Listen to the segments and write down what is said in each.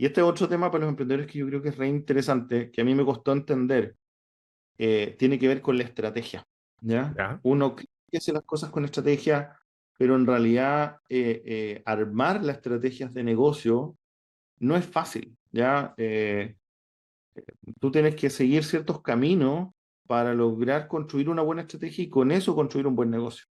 Y este es otro tema para los emprendedores que yo creo que es re interesante, que a mí me costó entender, tiene que ver con la estrategia, ¿ya? ¿Ya? Uno cree que hace las cosas con estrategia, pero en realidad armar las estrategias de negocio no es fácil, ¿ya? Tú tienes que seguir ciertos caminos para lograr construir una buena estrategia y con eso construir un buen negocio.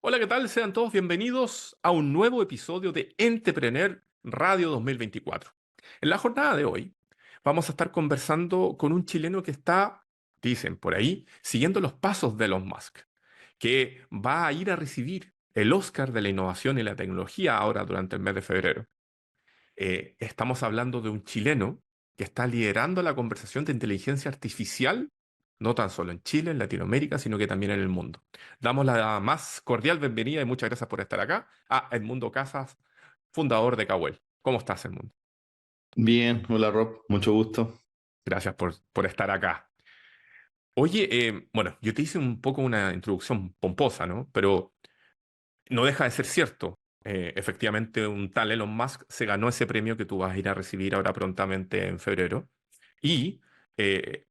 Hola, ¿qué tal? Sean todos bienvenidos a un nuevo episodio de Entrepreneur Radio 2024. En la jornada de hoy vamos a estar conversando con un chileno que está, dicen por ahí, siguiendo los pasos de Elon Musk, que va a ir a recibir el Oscar de la Innovación y la Tecnología ahora durante el mes de febrero. Estamos hablando de un chileno que está liderando la conversación de inteligencia artificial, no tan solo en Chile, en Latinoamérica, sino que también en el mundo. Damos la más cordial bienvenida y muchas gracias por estar acá a Edmundo Casas, fundador de Kawel. ¿Cómo estás, Edmundo? Bien, hola Rob, mucho gusto. Gracias por estar acá. Oye, bueno, yo te hice un poco una introducción pomposa, ¿no? Pero no deja de ser cierto. Efectivamente, un tal Elon Musk se ganó ese premio que tú vas a ir a recibir ahora prontamente en febrero. Y eh,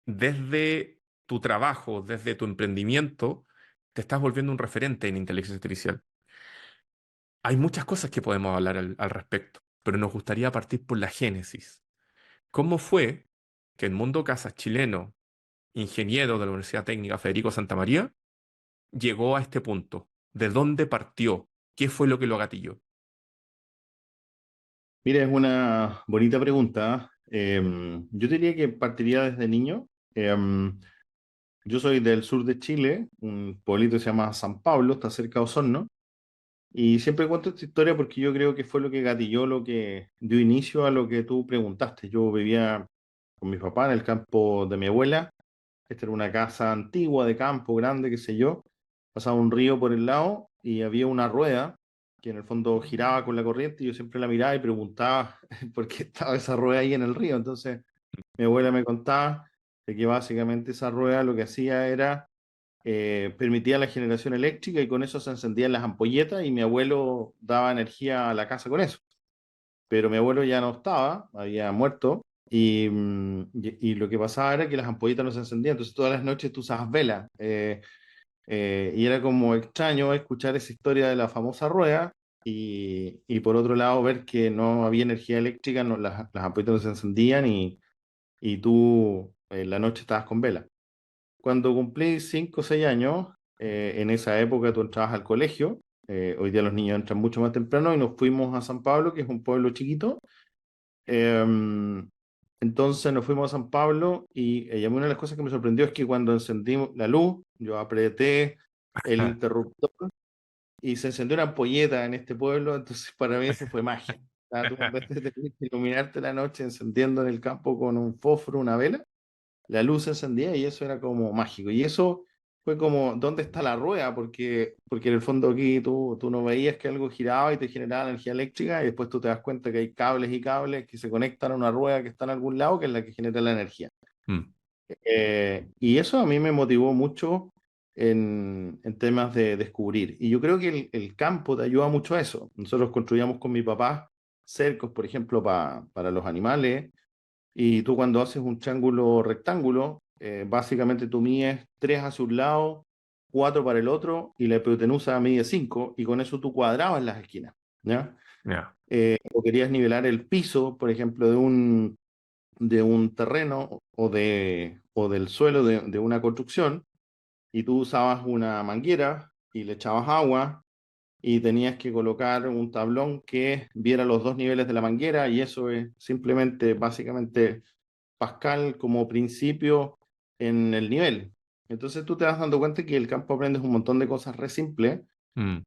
desde tu trabajo, desde tu emprendimiento, te estás volviendo un referente en inteligencia artificial. Hay muchas cosas que podemos hablar al respecto, pero nos gustaría partir por la génesis. ¿Cómo fue que Edmundo Casas, chileno, ingeniero de la Universidad Técnica Federico Santa María, llegó a este punto? ¿De dónde partió? ¿Qué fue lo que lo agatilló? Mira, es una bonita pregunta. Yo diría que partiría desde niño. Yo soy del sur de Chile, un pueblito que se llama San Pablo, está cerca de Osorno, y siempre cuento esta historia porque yo creo que fue lo que gatilló, lo que dio inicio a lo que tú preguntaste. Yo vivía con mi papá en el campo de mi abuela. Esta era una casa antigua de campo, grande, qué sé yo. Pasaba un río por el lado y había una rueda que en el fondo giraba con la corriente y yo siempre la miraba y preguntaba por qué estaba esa rueda ahí en el río. Entonces mi abuela me contaba de que básicamente esa rueda lo que hacía era permitía la generación eléctrica y con eso se encendían las ampolletas y mi abuelo daba energía a la casa con eso. Pero mi abuelo ya no estaba, había muerto y lo que pasaba era que las ampolletas no se encendían, entonces todas las noches tú usabas vela. Y era como extraño escuchar esa historia de la famosa rueda y por otro lado ver que no había energía eléctrica, no, las ampolletas no se encendían y tú en la noche estabas con vela. Cuando cumplí 5 o 6 años, en esa época tú entrabas al colegio, hoy día los niños entran mucho más temprano y nos fuimos a San Pablo, que es un pueblo chiquito. Entonces nos fuimos a San Pablo y a mí una de las cosas que me sorprendió es que cuando encendimos la luz, yo apreté el Ah, interruptor y se encendió una ampolleta en este pueblo, entonces para mí eso fue magia. Tú en vez de tener que iluminarte la noche encendiendo en el campo con un fósforo, una vela, la luz se encendía y eso era como mágico. Y eso fue como, ¿dónde está la rueda? Porque en el fondo aquí tú no veías que algo giraba y te generaba energía eléctrica y después tú te das cuenta que hay cables y cables que se conectan a una rueda que está en algún lado, que es la que genera la energía. mm, Y eso a mí me motivó mucho en temas de descubrir. Y yo creo que el campo te ayuda mucho a eso. Nosotros construíamos con mi papá cercos, por ejemplo, para los animales y tú cuando haces un triángulo rectángulo, básicamente tú mides 3 hacia un lado, 4 para el otro, y la hipotenusa mide 5 y con eso tú cuadrabas las esquinas, ¿ya? ya. O querías nivelar el piso, por ejemplo, de un terreno o del suelo de una construcción, y tú usabas una manguera y le echabas agua, y tenías que colocar un tablón que viera los dos niveles de la manguera, y eso es simplemente, básicamente, Pascal como principio en el nivel. Entonces tú te vas dando cuenta que el campo aprendes un montón de cosas re simples. Mm,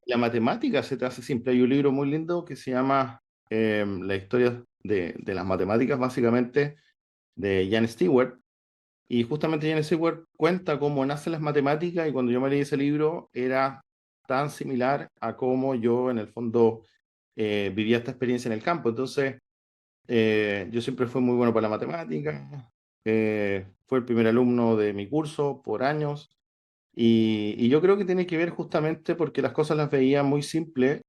La matemática se te hace simple. Hay un libro muy lindo que se llama La historia de las matemáticas, básicamente, de Jan Stewart. Y justamente Jan Stewart cuenta cómo nacen las matemáticas y cuando yo me leí ese libro era tan similar a cómo yo en el fondo vivía esta experiencia en el campo. Entonces, yo siempre fui muy bueno para la matemática, fue el primer alumno de mi curso por años. Y yo creo que tiene que ver justamente porque las cosas las veía muy simples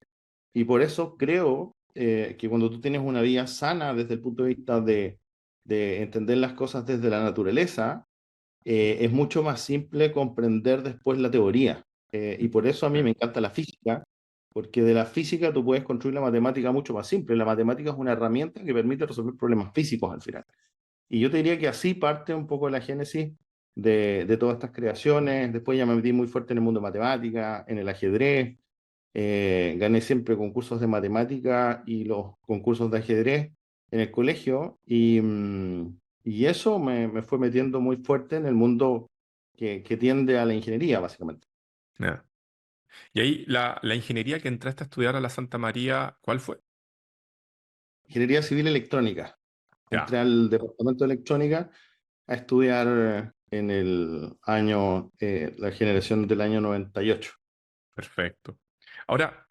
y por eso creo que cuando tú tienes una vida sana desde el punto de vista de entender las cosas desde la naturaleza, es mucho más simple comprender después la teoría. Y por eso a mí me encanta la física, porque de la física tú puedes construir la matemática mucho más simple. La matemática es una herramienta que permite resolver problemas físicos al final. Y yo te diría que así parte un poco la génesis de todas estas creaciones. Después ya me metí muy fuerte en el mundo de matemática, en el ajedrez. Gané siempre concursos de matemática y los concursos de ajedrez en el colegio. Y eso me fue metiendo muy fuerte en el mundo que tiende a la ingeniería, básicamente. Ya. Y ahí la ingeniería que entraste a estudiar a la Santa María, ¿cuál fue? Ingeniería civil electrónica. Entré Ya, al departamento de electrónica a estudiar en el año, la generación del año 98. perfecto. Ahora,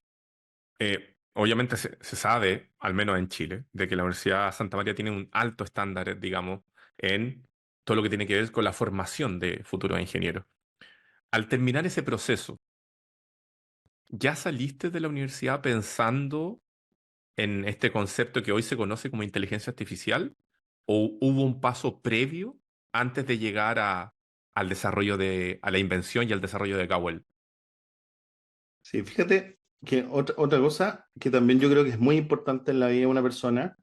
obviamente se sabe, al menos en Chile, de que la Universidad Santa María tiene un alto estándar, digamos, en todo lo que tiene que ver con la formación de futuros ingenieros. Al terminar ese proceso, ¿ya saliste de la universidad pensando en este concepto que hoy se conoce como inteligencia artificial? ¿O hubo un paso previo antes de llegar al desarrollo a la invención y al desarrollo de Gawel? Sí, fíjate que otra cosa que también yo creo que es muy importante en la vida de una persona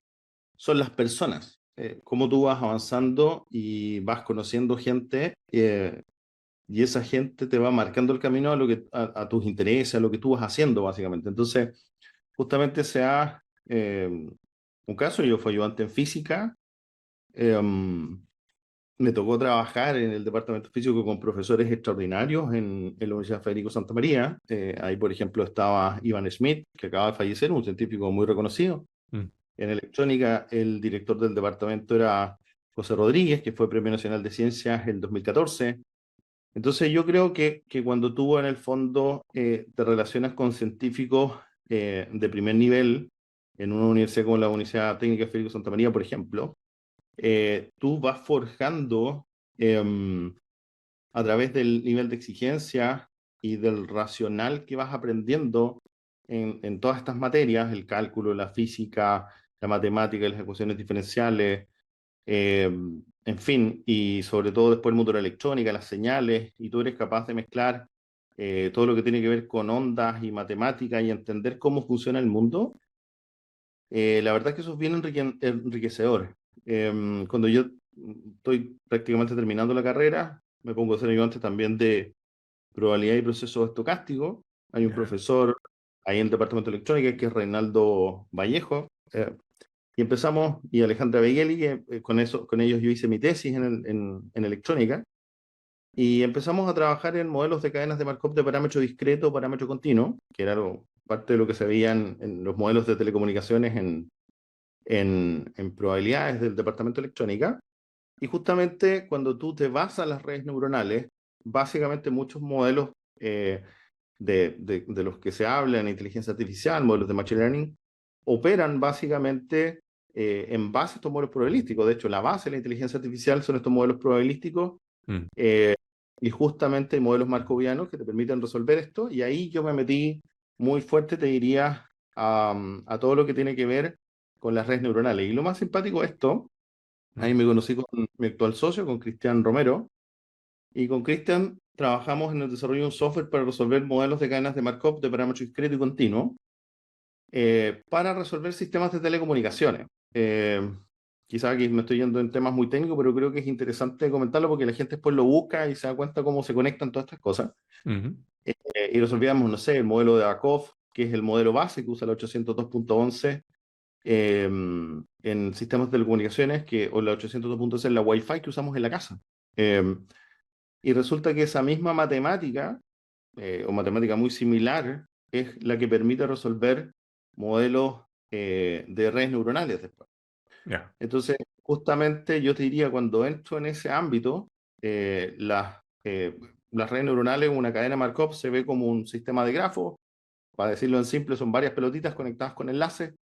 son las personas. Cómo tú vas avanzando y vas conociendo gente y esa gente te va marcando el camino a tus intereses, a lo que tú vas haciendo, básicamente. Entonces, justamente un caso, yo fui ayudante en física. Me tocó trabajar en el departamento físico con profesores extraordinarios en la Universidad Federico Santa María. Ahí, por ejemplo, estaba Ivan Schmidt, que acaba de fallecer, un científico muy reconocido. Mm, En electrónica, el director del departamento era José Rodríguez, que fue Premio Nacional de Ciencias en 2014. Entonces, yo creo que cuando tú en el fondo te relacionas con científicos de primer nivel, en una universidad como la Universidad Técnica Federico Santa María, por ejemplo, tú vas forjando em, a través del nivel de exigencia y del racional que vas aprendiendo en todas estas materias, el cálculo, la física, la matemática, las ecuaciones diferenciales, en fin, y sobre todo después el mundo de la electrónica, las señales, y tú eres capaz de mezclar todo lo que tiene que ver con ondas y matemática y entender cómo funciona el mundo. La verdad es que eso es bien enriquecedor. Cuando yo estoy prácticamente terminando la carrera, me pongo a ser ayudante también de probabilidad y procesos estocásticos. Hay un ya. profesor ahí en el departamento de electrónica que es Reinaldo Vallejo. Y empezamos, y Alejandra Beigueli, con ellos yo hice mi tesis en electrónica. Y empezamos a trabajar en modelos de cadenas de Markov de parámetro discreto, parámetro continuo, que era parte de lo que se veía en los modelos de telecomunicaciones en probabilidades del departamento de electrónica. Y justamente cuando tú te vas a las redes neuronales, básicamente muchos modelos de los que se habla en inteligencia artificial, modelos de machine learning, operan básicamente en base a estos modelos probabilísticos. De hecho, la base de la inteligencia artificial son estos modelos probabilísticos Mm, eh, y justamente hay modelos markovianos que te permiten resolver esto. Y ahí yo me metí muy fuerte, te diría, a todo lo que tiene que ver con las redes neuronales. Y lo más simpático de esto, ahí mm, me conocí con mi actual socio, con Cristian Romero, y con Cristian trabajamos en el desarrollo de un software para resolver modelos de cadenas de Markov de parámetro discreto y continuo para resolver sistemas de telecomunicaciones. Quizá aquí me estoy yendo en temas muy técnicos, pero creo que es interesante comentarlo porque la gente después lo busca y se da cuenta cómo se conectan todas estas cosas. ujú, Y resolvíamos, no sé, el modelo de Akov, que es el modelo base que usa la 802.11 en sistemas de telecomunicaciones, o la 802.11 es la Wi-Fi que usamos en la casa. Eh, y resulta que esa misma matemática, o matemática muy similar, es la que permite resolver modelos de redes neuronales después. ya. Entonces, justamente yo te diría, cuando entro en ese ámbito, las redes neuronales, una cadena Markov, se ve como un sistema de grafos. Para decirlo en simple, son varias pelotitas conectadas con enlaces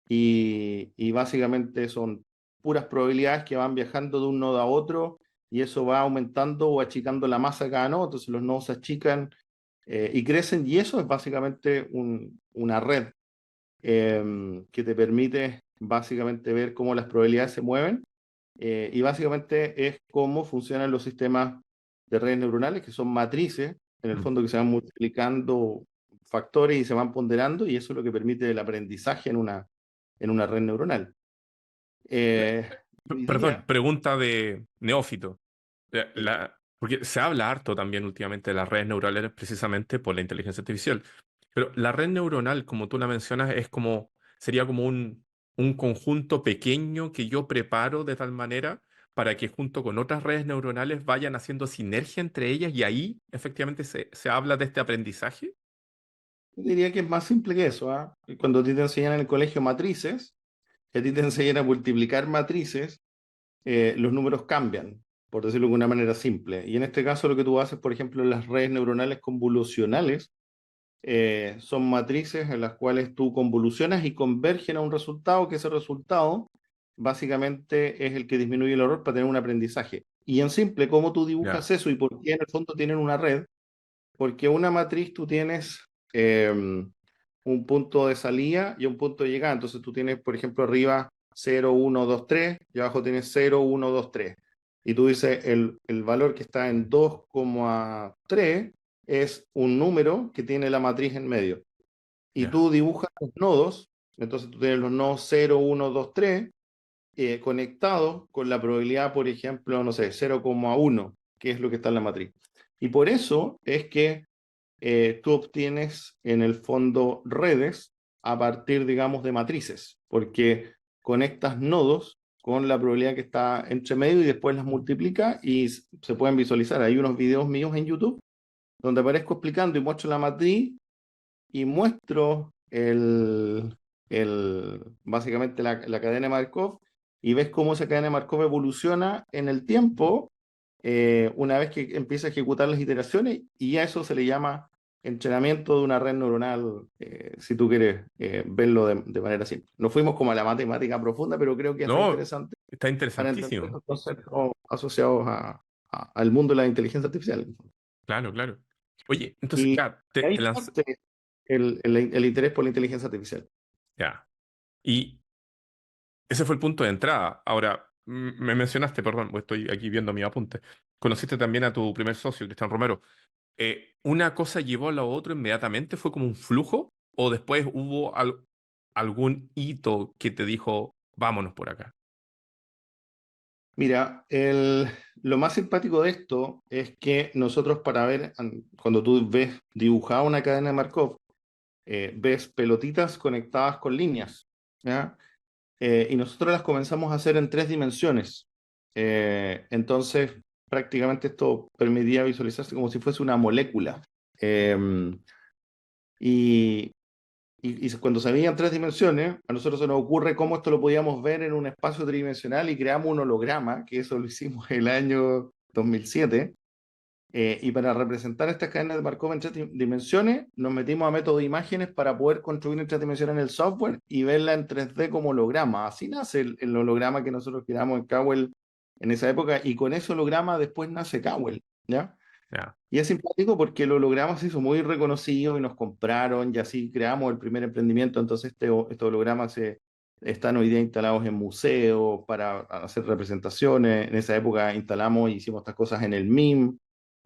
y básicamente son puras probabilidades que van viajando de un nodo a otro y eso va aumentando o achicando la masa de cada nodo, entonces los nodos se achican y crecen y eso es básicamente una red que te permite básicamente ver cómo las probabilidades se mueven y básicamente es cómo funcionan los sistemas de redes neuronales, que son matrices, en el Mm. fondo que se van multiplicando factores y se van ponderando, y eso es lo que permite el aprendizaje en una red neuronal. Eh, Hoy Perdón, día, pregunta de neófito. sí, Porque se habla harto también últimamente de las redes neurales precisamente por la inteligencia artificial. Pero la red neuronal, como tú la mencionas, sería como un conjunto pequeño que yo preparo de tal manera para que junto con otras redes neuronales vayan haciendo sinergia entre ellas y ahí efectivamente se habla de este aprendizaje. yo diría que es más simple que eso, ¿ah? Cuando a ti te enseñan en el colegio matrices, que a ti te enseñan a multiplicar matrices, los números cambian, por decirlo de una manera simple. Y en este caso lo que tú haces, por ejemplo, en las redes neuronales convolucionales, son matrices en las cuales tú convolucionas y convergen a un resultado, que ese resultado básicamente es el que disminuye el error para tener un aprendizaje. Y en simple, ¿cómo tú dibujas Ya, eso y por qué en el fondo tienen una red? Porque una matriz tú tienes eh, un punto de salida y un punto de llegada. Entonces tú tienes, por ejemplo, arriba 0, 1, 2, 3 y abajo tienes 0, 1, 2, 3. Y tú dices el valor que está en 2,3 es un número que tiene la matriz en medio. Y ya, tú dibujas los nodos, entonces tú tienes los nodos 0, 1, 2, 3 conectados con la probabilidad, por ejemplo, no sé, 0,1, que es lo que está en la matriz. Y por eso es que tú obtienes en el fondo redes a partir, digamos, de matrices, porque conectas nodos con la probabilidad que está entre medio y después las multiplica y se pueden visualizar. Hay unos videos míos en YouTube donde aparezco explicando y muestro la matriz y muestro básicamente la cadena de Markov y ves cómo esa cadena de Markov evoluciona en el tiempo una vez que empieza a ejecutar las iteraciones y a eso se le llama entrenamiento de una red neuronal, si tú quieres verlo de manera simple. Nos fuimos como a la matemática profunda, pero creo que es re no, interesante está para entender interesantísimo. los conceptos asociados al mundo de la inteligencia artificial. Claro, claro. Oye, entonces, Y ya, ahí parte el interés por la inteligencia artificial. ya. Y ese fue el punto de entrada. Ahora, me mencionaste, perdón, pues estoy aquí viendo mi apunte. Conociste también a tu primer socio, Cristian Romero. ¿Una cosa llevó a la otra inmediatamente? ¿Fue como un flujo? ¿O después hubo algún hito que te dijo, vámonos por acá? Mira, lo más simpático de esto es que nosotros para ver, cuando tú ves dibujada una cadena de Markov, ves pelotitas conectadas con líneas, ¿ya? Y nosotros las comenzamos a hacer en 3 dimensiones. Entonces, prácticamente esto permitía visualizarse como si fuese una molécula. Y, y cuando se veía en 3 dimensiones, a nosotros se nos ocurre cómo esto lo podíamos ver en un espacio tridimensional y creamos un holograma, que eso lo hicimos el año 2007. Y para representar estas cadenas de Markov en 3 dimensiones, nos metimos a método de imágenes para poder construir en 3 dimensiones en el software y verla en 3D como holograma. Así nace el holograma que nosotros creamos en Cowell en esa época y con ese holograma después nace Cowell, ¿ya? Ya, Y es simpático porque el holograma se hizo muy reconocido y nos compraron y así creamos el primer emprendimiento. Entonces estos hologramas están hoy día instalados en museos para hacer representaciones. En esa época instalamos y hicimos estas cosas en el MIM,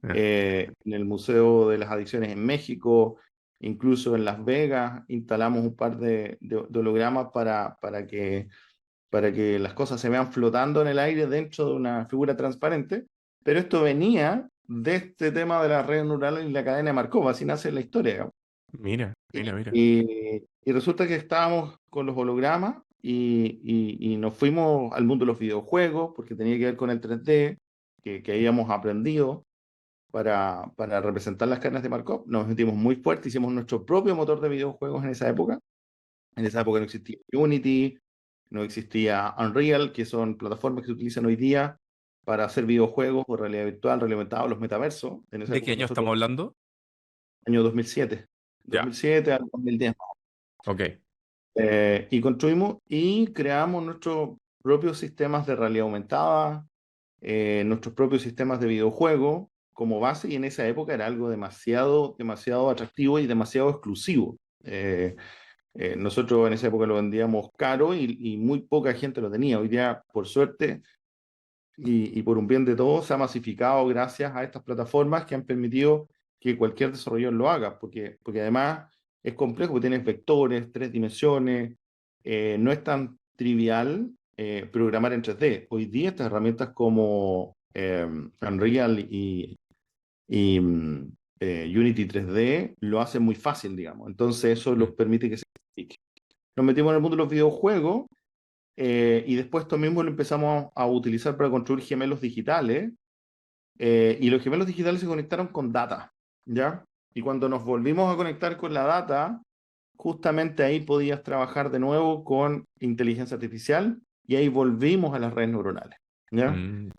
ya. en el Museo de las Adicciones en México, incluso en Las Vegas instalamos un par de hologramas para que las cosas se vean flotando en el aire dentro de una figura transparente, pero esto venía de este tema de las redes neurales y la cadena de Markov, así nace la historia, digamos. Mira, mira, mira. Y resulta que estábamos con los hologramas y nos fuimos al mundo de los videojuegos, porque tenía que ver con el 3D, que habíamos aprendido para representar las cadenas de Markov. Nos metimos muy fuerte, hicimos nuestro propio motor de videojuegos en esa época. En esa época no existía Unity, no existía Unreal, que son plataformas que se utilizan hoy día para hacer videojuegos o realidad virtual, realidad aumentada, los metaversos. En esa ¿De qué época año nosotros, estamos hablando? año 2007, Ya, 2007 al 2010. ok. Y construimos y creamos nuestro propios sistemas de realidad aumentada, nuestros propios sistemas de videojuego como base, y en esa época era algo demasiado, demasiado atractivo y demasiado exclusivo. Nosotros en esa época lo vendíamos caro y muy poca gente lo tenía. Hoy día, por suerte, y por un bien de todos, se ha masificado gracias a estas plataformas que han permitido que cualquier desarrollador lo haga, porque además es complejo, porque tienes vectores, tres dimensiones, no es tan trivial programar en 3D. Hoy día estas herramientas como Unreal y Unity 3D lo hacen muy fácil, digamos. Entonces eso los Mm, permite que se simplifique. Nos metimos en el mundo de los videojuegos y después esto mismo lo empezamos a utilizar para construir gemelos digitales y los gemelos digitales se conectaron con data, ¿ya? Y cuando nos volvimos a conectar con la data, justamente ahí podías trabajar de nuevo con inteligencia artificial y ahí volvimos a las redes neuronales, ¿ya? mm,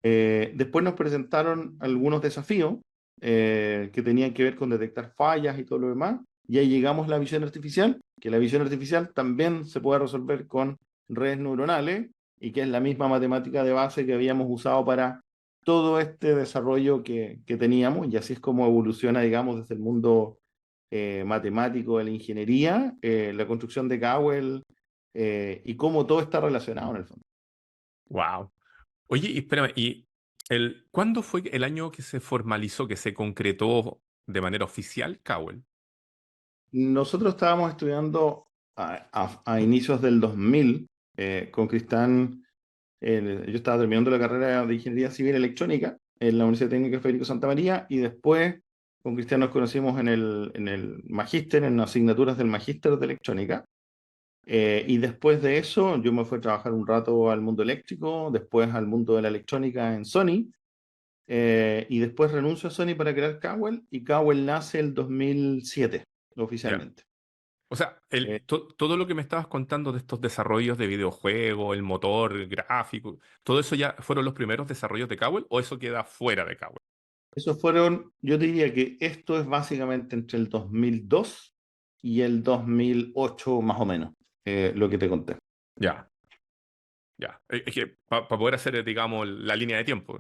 Después nos presentaron algunos desafíos que tenían que ver con detectar fallas y todo lo demás, y ahí llegamos a la visión artificial, que la visión artificial también se puede resolver con redes neuronales y que es la misma matemática de base que habíamos usado para todo este desarrollo que teníamos, y así es como evoluciona, digamos, desde el mundo matemático de la ingeniería, la construcción de Cowell y cómo todo está relacionado en el fondo. wow. Oye, y espérame, ¿cuándo fue el año que se formalizó, que se concretó de manera oficial Cowell? Nosotros estábamos estudiando a inicios del 2000 con Cristán. Yo estaba terminando la carrera de Ingeniería Civil Electrónica en la Universidad Técnica Federico Santa María y después con Cristian nos conocimos en el magíster, en las asignaturas del magíster de electrónica. Y después de eso yo me fui a trabajar un rato al mundo eléctrico, después al mundo de la electrónica en Sony. Y después renuncio a Sony para crear Cowell y Cowell nace el 2007 Ya. oficialmente. O sea, Eh, todo lo que me estabas contando de estos desarrollos de videojuegos, el motor el gráfico, ¿todo eso ya fueron los primeros desarrollos de Cowell o eso queda fuera de Cowell? Esos fueron, yo diría que esto es básicamente entre el 2002 y el 2008 más o menos, lo que te conté. Ya, ya. Es que para poder hacer, digamos, la línea de tiempo.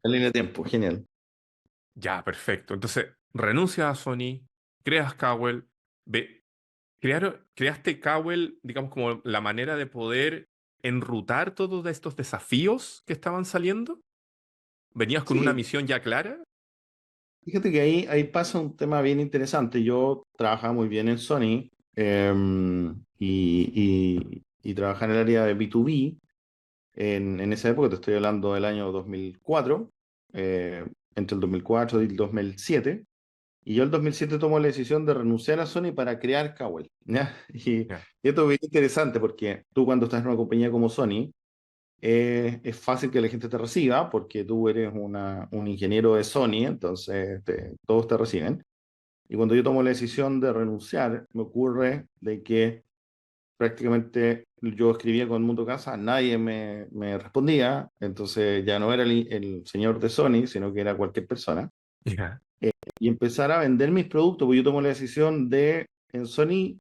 La línea de tiempo, genial. Ya, perfecto. Entonces, renuncias a Sony, creas Cowell, creaste Cowell, digamos, como la manera de poder enrutar todos estos desafíos que estaban saliendo. ¿Venías con una Sí, misión ya clara? fíjate que ahí pasa un tema bien interesante. Yo trabajaba muy bien en Sony y trabajaba en el área de B2B. En esa época, te estoy hablando del año 2004, eh, entre el 2004 y el 2007. Y yo el 2007 tomo la decisión de renunciar a Sony para crear Cowell, ¿ya? Y Ya. esto es bien interesante porque tú cuando estás en una compañía como Sony, es fácil que la gente te reciba porque tú eres un ingeniero de Sony, entonces todos te reciben. Y cuando yo tomo la decisión de renunciar, me ocurre de que prácticamente yo escribía con Mundo Casa, nadie me respondía, entonces ya no era el señor de Sony, sino que era cualquier persona Ya. y empezar a vender mis productos, porque yo tomo la decisión de, en Sony,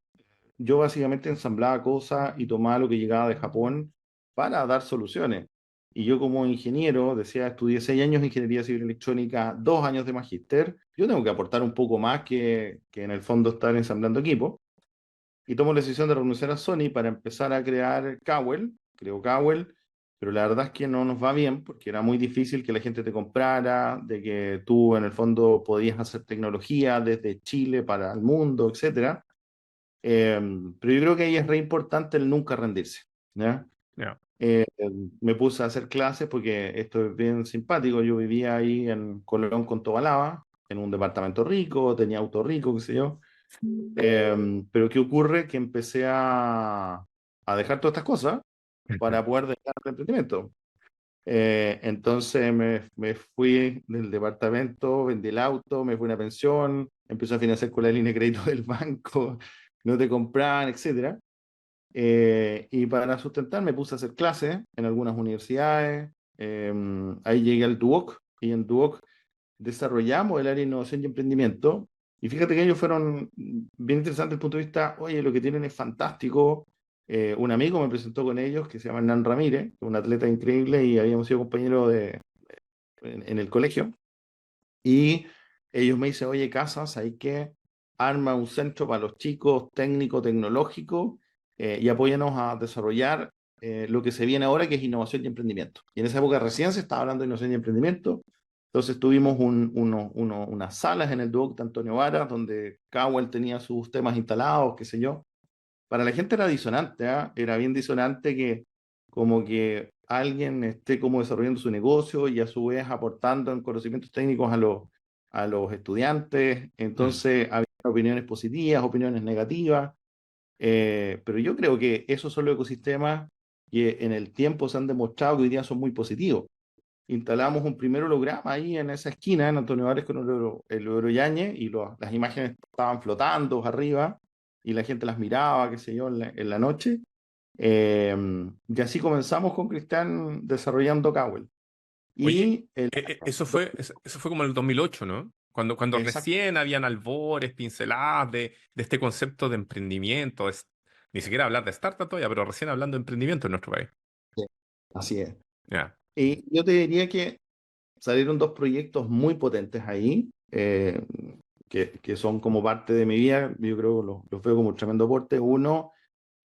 yo básicamente ensamblaba cosas y tomaba lo que llegaba de Japón para dar soluciones. Y yo como ingeniero, decía, estudié 6 años de ingeniería civil electrónica, 2 años de magíster, yo tengo que aportar un poco más que en el fondo estar ensamblando equipos. Y tomo la decisión de renunciar a Sony para empezar a crear Cowell, creo Cowell, pero la verdad es que no nos va bien porque era muy difícil que la gente te comprara, de que tú en el fondo podías hacer tecnología desde Chile para el mundo, etcétera. Eh, pero yo creo que ahí es re importante el nunca rendirse, ¿ya? Ya. Eh, Me puse a hacer clases porque esto es bien simpático. Yo vivía ahí en Colón con Tobalaba, en un departamento rico, tenía auto rico, qué sé yo. Pero ¿qué ocurre? Que empecé a dejar todas estas cosas para poder dejar el emprendimiento. Entonces me fui del departamento, vendí el auto, me fui a una pensión, empecé a financiar con la línea de crédito del banco, no te compraban, etcétera. Y para sustentar me puse a hacer clases en algunas universidades. Ahí llegué al Duoc y en Duoc desarrollamos el área de innovación y emprendimiento. Y fíjate que ellos fueron bien interesantes desde el punto de vista, oye, lo que tienen es fantástico, un amigo me presentó con ellos que se llama Hernán Ramírez, un atleta increíble y habíamos sido compañeros en el colegio. Y ellos me dicen, oye, Casas, hay que arma un centro para los chicos técnico, tecnológico y apóyanos a desarrollar lo que se viene ahora, que es innovación y emprendimiento. Y en esa época recién se estaba hablando de innovación y emprendimiento. Entonces tuvimos unas salas en el Duoc de Antonio Vara, donde Cowell tenía sus temas instalados, qué sé yo. Para la gente era disonante, ¿ah? Era bien disonante que como que alguien esté como desarrollando su negocio y a su vez aportando en conocimientos técnicos a los estudiantes. Mm, Entonces había opiniones positivas, opiniones negativas, pero yo creo que esos son los ecosistemas que en el tiempo se han demostrado que hoy día son muy positivos. Instalamos un primer holograma ahí en esa esquina, en Antonio Vares con el Oroyañe, y las imágenes estaban flotando arriba y la gente las miraba, qué sé yo, en la noche. Eh, y así comenzamos con Cristian desarrollando Cowell. Oye, Y el eso fue como en el 2008, ¿no? Cuando exacto, recién habían albores, pinceladas de este concepto de emprendimiento, ni siquiera hablar de startup todavía, pero recién hablando de emprendimiento en nuestro país. así es. Ya. Y yo te diría que salieron dos proyectos muy potentes ahí, que son como parte de mi vida. Yo creo que los veo como un tremendo aporte. Uno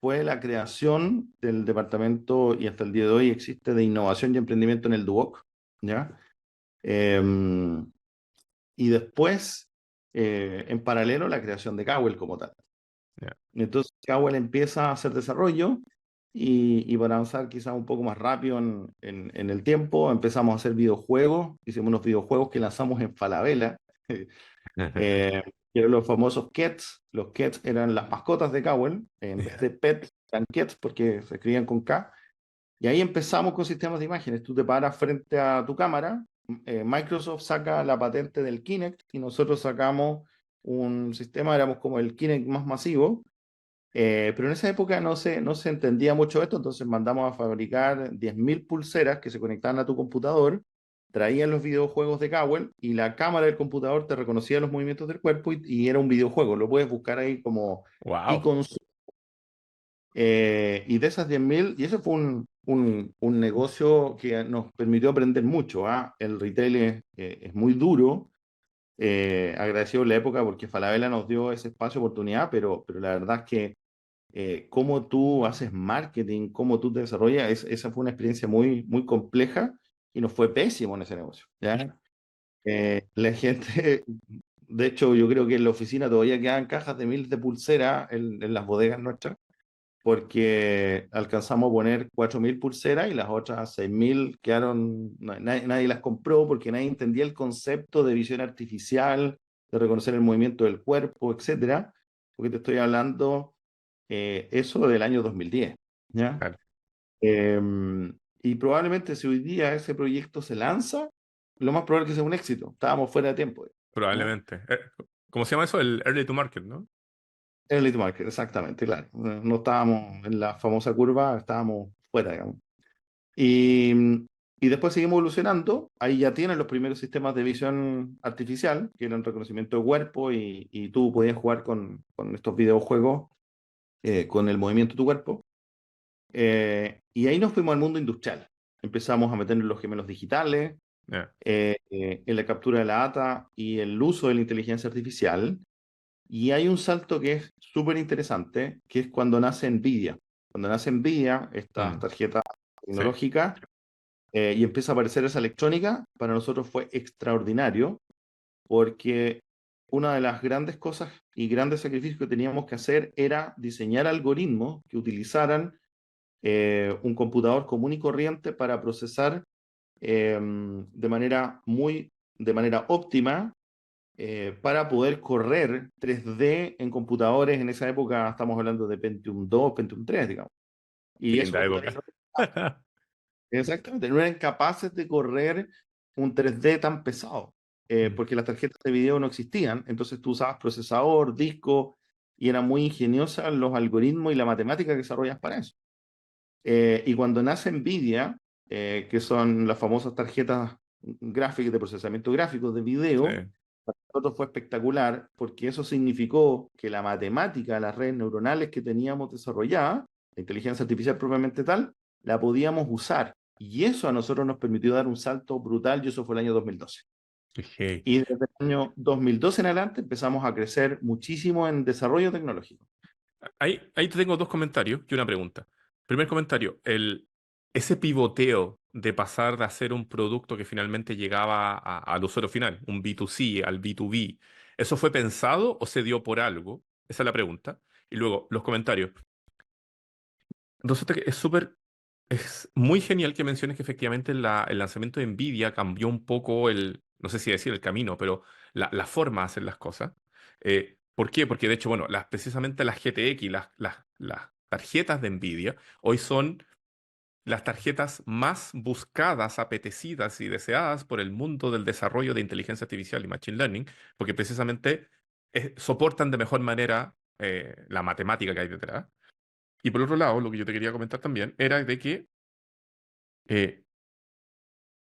fue la creación del departamento, y hasta el día de hoy existe, de innovación y emprendimiento en el Duoc, ¿ya? Em, y después, en paralelo, la creación de Cowell como tal. Ya. Entonces, Cowell empieza a hacer desarrollo y para avanzar quizás un poco más rápido en el tiempo, empezamos a hacer videojuegos. Hicimos unos videojuegos que lanzamos en Falabella, eh, que eran los famosos Kets. Los Kets eran las mascotas de Cowell, en vez de Pets, eran Kets porque se escribían con K. Y ahí empezamos con sistemas de imágenes. Tú te paras frente a tu cámara, Microsoft saca la patente del Kinect y nosotros sacamos un sistema, éramos como el Kinect más masivo, pero en esa época no se entendía mucho esto, entonces mandamos a fabricar 10.000 pulseras que se conectaban a tu computador, traían los videojuegos de Cowell y la cámara del computador te reconocía los movimientos del cuerpo y era un videojuego. Lo puedes buscar ahí como Wow. icons. Y de esas 10.000, y eso fue un negocio que nos permitió aprender mucho, ¿ah? El retail es muy duro, agradecido la época porque Falabella nos dio ese espacio, oportunidad, pero la verdad es que cómo tú haces marketing, cómo tú te desarrollas, esa fue una experiencia muy, muy compleja y nos fue pésimo en ese negocio, ¿ya? La gente, de hecho, yo creo que en la oficina todavía quedan cajas de miles de pulseras en las bodegas nuestras porque alcanzamos a poner 4.000 pulseras y las otras 6.000 quedaron, nadie las compró porque nadie entendía el concepto de visión artificial, de reconocer el movimiento del cuerpo, etcétera, porque te estoy hablando eso del año 2010, ¿ya? Claro, Eh, y probablemente si hoy día ese proyecto se lanza, lo más probable es que sea un éxito. Estábamos fuera de tiempo, ¿ya? probablemente. ¿Cómo se llama eso? El early to market, ¿no? Early to market, exactamente, claro. No estábamos en la famosa curva, estábamos fuera, digamos. Y, y después seguimos evolucionando. Ahí ya tienen los primeros sistemas de visión artificial, que eran reconocimiento de cuerpo, y tú podías jugar con estos videojuegos con el movimiento de tu cuerpo. Y ahí nos fuimos al mundo industrial. Empezamos a meternos en los gemelos digitales, Ya. en la captura de la data y el uso de la inteligencia artificial. Y hay un salto que es súper interesante, que es cuando nace NVIDIA. Cuando nace NVIDIA, estas Mm, tarjetas sí, tecnológicas, y empieza a aparecer esa electrónica, para nosotros fue extraordinario, porque una de las grandes cosas y grandes sacrificios que teníamos que hacer era diseñar algoritmos que utilizaran un computador común y corriente para procesar de manera óptima, para poder correr 3D en computadores. En esa época estamos hablando de Pentium 2, Pentium 3, digamos. qué Y linda eso época. exactamente, no eran capaces de correr un 3D tan pesado, Mm, porque las tarjetas de video no existían, entonces tú usabas procesador, disco, y eran muy ingeniosas los algoritmos y la matemática que desarrollas para eso. Y cuando nace NVIDIA, que son las famosas tarjetas gráficas de procesamiento gráfico de sí, video, para nosotros fue espectacular porque eso significó que la matemática, las redes neuronales que teníamos desarrolladas, la inteligencia artificial propiamente tal, la podíamos usar. Y eso a nosotros nos permitió dar un salto brutal y eso fue el año 2012. Ok. Y desde el año 2012 en adelante empezamos a crecer muchísimo en desarrollo tecnológico. Ahí te tengo dos comentarios y una pregunta. Primer comentario, ese pivoteo de pasar de hacer un producto que finalmente llegaba al usuario final, un B2C al B2B, ¿eso fue pensado o se dio por algo? Esa es la pregunta. Y luego, los comentarios. Resulta que es muy genial que menciones que efectivamente el lanzamiento de Nvidia cambió un poco no sé si decir el camino, pero la forma de hacer las cosas. ¿Por qué? Porque de hecho, bueno, precisamente las GTX, las tarjetas de Nvidia, hoy son las tarjetas más buscadas, apetecidas y deseadas por el mundo del desarrollo de inteligencia artificial y machine learning, porque precisamente soportan de mejor manera la matemática que hay detrás. Y por otro lado, lo que yo te quería comentar también era de que eh,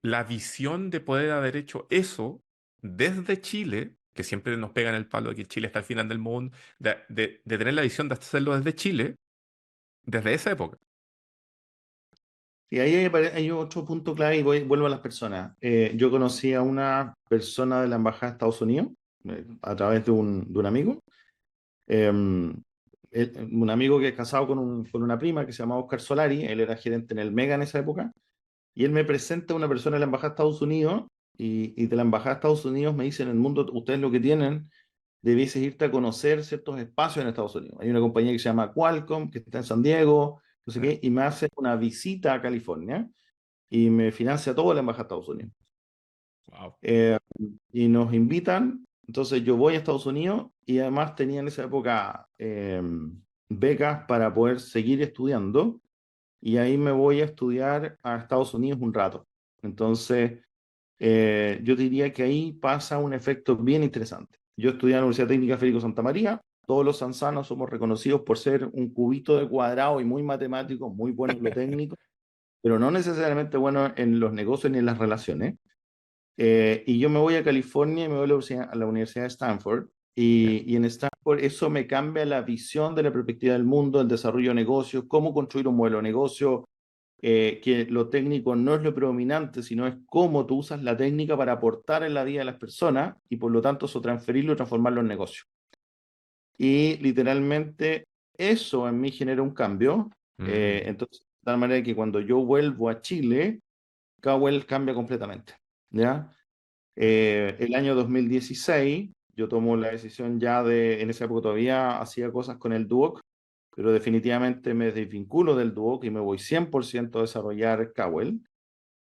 la visión de poder haber hecho eso desde Chile, que siempre nos pegan el palo de que Chile está al final del mundo, de tener la visión de hacerlo desde Chile, desde esa época. Y ahí hay otro punto clave y vuelvo a las personas. Yo conocí a una persona de la Embajada de Estados Unidos a través de un amigo. Eh, un amigo que es casado con una prima que se llama Oscar Solari. Él era gerente en el Mega en esa época. Y él me presenta a una persona de la Embajada de Estados Unidos y de la Embajada de Estados Unidos me dice, en el mundo, ustedes lo que tienen, debieses irte a conocer ciertos espacios en Estados Unidos. Hay una compañía que se llama Qualcomm, que está en San Diego, no sé qué, y me hace una visita a California y me financia todo la Embajada de Estados Unidos. Wow. Eh, y nos invitan, entonces yo voy a Estados Unidos y además tenía en esa época becas para poder seguir estudiando y ahí me voy a estudiar a Estados Unidos un rato. Entonces, yo diría que ahí pasa un efecto bien interesante. Yo estudié en la Universidad Técnica Federico Santa María, todos los sanzanos somos reconocidos por ser un cubito de cuadrado y muy matemáticos, muy buenos en lo técnico, pero no necesariamente buenos en los negocios ni en las relaciones. Y yo me voy a California y me voy a la Universidad de Stanford. Ya, Y en Stanford eso me cambia la visión de la perspectiva del mundo, el desarrollo de negocios, cómo construir un modelo de negocio, que lo técnico no es lo predominante, sino es cómo tú usas la técnica para aportar en la vida de las personas y por lo tanto eso transferirlo y transformarlo en negocio. Y literalmente eso en mí genera un cambio. mm, Entonces, de tal manera que cuando yo vuelvo a Chile, Cowell cambia completamente. ¿Ya? ya, El año 2016, yo tomo la decisión ya en esa época todavía hacía cosas con el Duoc, pero definitivamente me desvinculo del Duoc y me voy 100% a desarrollar Cowell.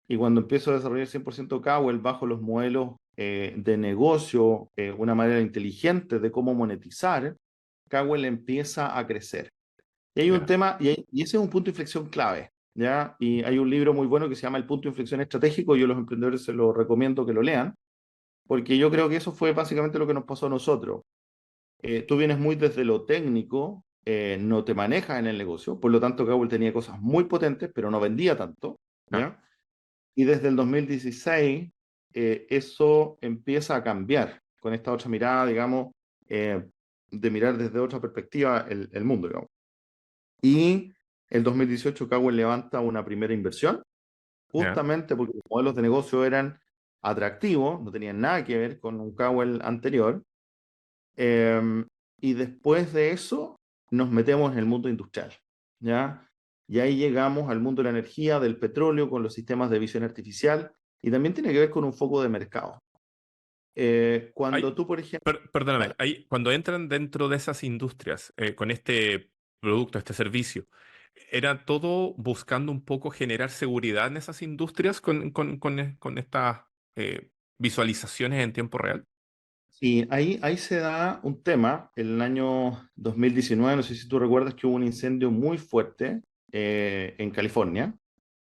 Y cuando empiezo a desarrollar 100% Cowell bajo los modelos de negocio, una manera inteligente de cómo monetizar, Cowell empieza a crecer. Y hay un ya, tema, y ese es un punto de inflexión clave, ¿ya? Y hay un libro muy bueno que se llama El punto de inflexión estratégico, yo a los emprendedores se lo recomiendo que lo lean, porque yo creo que eso fue básicamente lo que nos pasó a nosotros. Tú vienes muy desde lo técnico, no te manejas en el negocio, por lo tanto Cowell tenía cosas muy potentes, pero no vendía tanto, ya, ¿ya? Y desde el 2016 eso empieza a cambiar con esta otra mirada, digamos, eh, de mirar desde otra perspectiva el mundo, digamos. Y el 2018 Cowell levanta una primera inversión, ya, justamente porque los modelos de negocio eran atractivos, no tenían nada que ver con un Cowell anterior. Eh, y después de eso nos metemos en el mundo industrial, ¿ya? Y ahí llegamos al mundo de la energía, del petróleo, con los sistemas de visión artificial, y también tiene que ver con un foco de mercado. Cuando Ahí, tú, por ejemplo, perdóname, dale. ahí, cuando entran dentro de esas industrias con este producto, este servicio, ¿era todo buscando un poco generar seguridad en esas industrias con estas visualizaciones en tiempo real? Sí, ahí se da un tema, en el año 2019, no sé si tú recuerdas que hubo un incendio muy fuerte en California,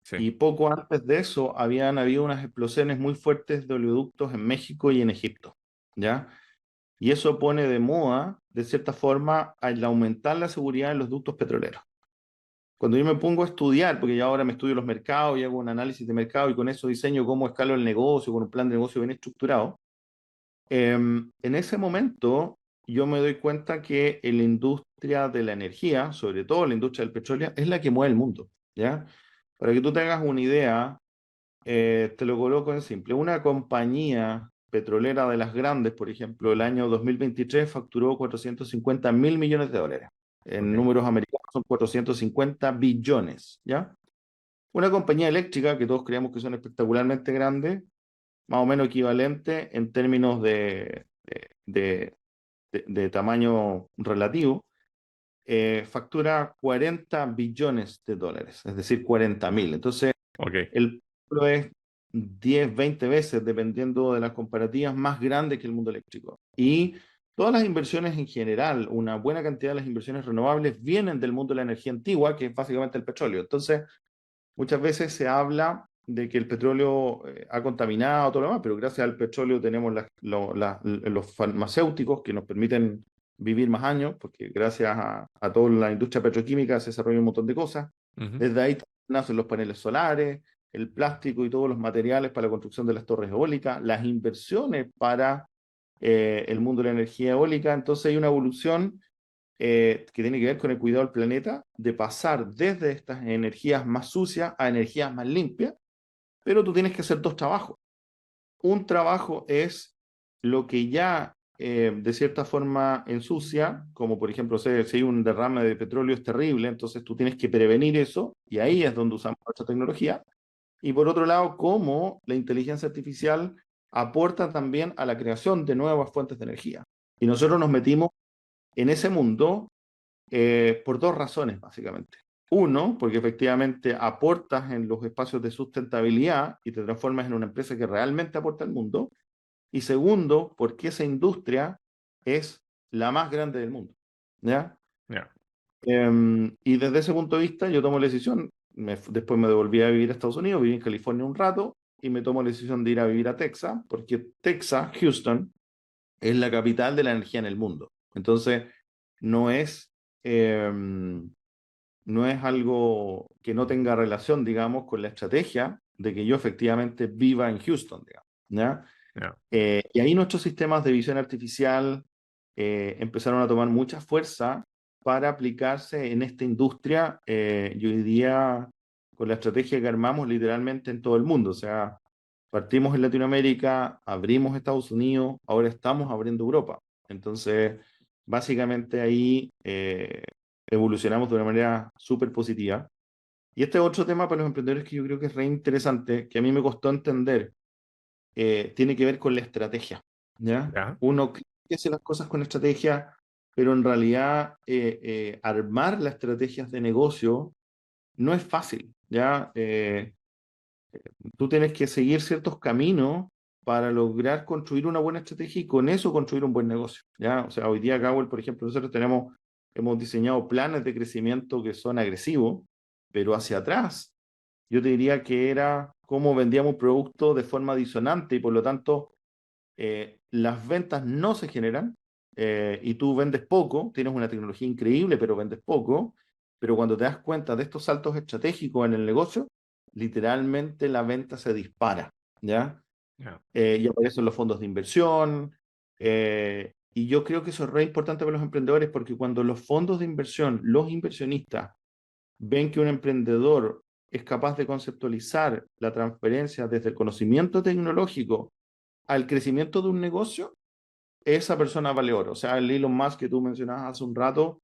Sí. y poco antes de eso habían habido unas explosiones muy fuertes de oleoductos en México y en Egipto, ¿ya? Y eso pone de moda, de cierta forma, al aumentar la seguridad en los ductos petroleros. Cuando yo me pongo a estudiar, porque ya ahora me estudio los mercados y hago un análisis de mercado y con eso diseño cómo escalo el negocio, con un plan de negocio bien estructurado, en ese momento yo me doy cuenta que la industria de la energía, sobre todo la industria del petróleo, es la que mueve el mundo, ¿ya? Para que tú tengas una idea, te lo coloco en simple. Una compañía petrolera de las grandes, por ejemplo, el año 2023 facturó 450.000 millones de dólares. En Ok. números americanos son 450 billones, ¿ya? Una compañía eléctrica que todos creemos que son espectacularmente grandes, más o menos equivalente en términos de tamaño relativo, factura 40 billones de dólares, es decir, 40.000. Entonces, Ok. el pueblo es 10, 20 veces, dependiendo de las comparativas, más grande que el mundo eléctrico. Y todas las inversiones en general, una buena cantidad de las inversiones renovables vienen del mundo de la energía antigua, que es básicamente el petróleo. Entonces, muchas veces se habla de que el petróleo ha contaminado todo lo demás, pero gracias al petróleo tenemos los farmacéuticos que nos permiten vivir más años, porque gracias a toda la industria petroquímica se desarrolla un montón de cosas. Ujú. Desde ahí nacen los paneles solares, el plástico y todos los materiales para la construcción de las torres eólicas, las inversiones para el mundo de la energía eólica. Entonces hay una evolución que tiene que ver con el cuidado del planeta, de pasar desde estas energías más sucias a energías más limpias, pero tú tienes que hacer dos trabajos. Un trabajo es lo que ya de cierta forma ensucia, como por ejemplo si hay un derrame de petróleo es terrible, entonces tú tienes que prevenir eso y ahí es donde usamos nuestra tecnología. Y por otro lado, cómo la inteligencia artificial aporta también a la creación de nuevas fuentes de energía. Y nosotros nos metimos en ese mundo por dos razones, básicamente. Uno, porque efectivamente aportas en los espacios de sustentabilidad y te transformas en una empresa que realmente aporta al mundo. Y segundo, porque esa industria es la más grande del mundo. ¿Ya? Ya. Y desde ese punto de vista, yo tomo la decisión. Después me devolví a vivir a Estados Unidos, viví en California un rato y me tomo la decisión de ir a vivir a Texas, porque Texas, Houston, es la capital de la energía en el mundo. Entonces, no es, eh, no es algo que no tenga relación, digamos, con la estrategia de que yo efectivamente viva en Houston, digamos, ¿ya? Ya. Y ahí nuestros sistemas de visión artificial empezaron a tomar mucha fuerza para aplicarse en esta industria y hoy día con la estrategia que armamos literalmente en todo el mundo. O sea, partimos en Latinoamérica, abrimos Estados Unidos, ahora estamos abriendo Europa. Entonces, básicamente ahí evolucionamos de una manera súper positiva. Y este es otro tema para los emprendedores que yo creo que es re interesante, que a mí me costó entender, tiene que ver con la estrategia, ¿ya? Ya. Uno cree que hace las cosas con estrategia, pero en realidad armar las estrategias de negocio no es fácil, ¿ya? Tú tienes que seguir ciertos caminos para lograr construir una buena estrategia y con eso construir un buen negocio, ¿ya? O sea, hoy día Gawel, por ejemplo, nosotros hemos diseñado planes de crecimiento que son agresivos, pero hacia atrás yo te diría que era cómo vendíamos productos de forma disonante y por lo tanto las ventas no se generan y tú vendes poco, tienes una tecnología increíble, pero vendes poco, pero cuando te das cuenta de estos saltos estratégicos en el negocio, literalmente la venta se dispara, ¿ya? Ya. Y aparecen los fondos de inversión, y yo creo que eso es re importante para los emprendedores porque cuando los fondos de inversión, los inversionistas, ven que un emprendedor es capaz de conceptualizar la transferencia desde el conocimiento tecnológico al crecimiento de un negocio, esa persona vale oro. O sea, el Elon Musk que tú mencionabas hace un rato,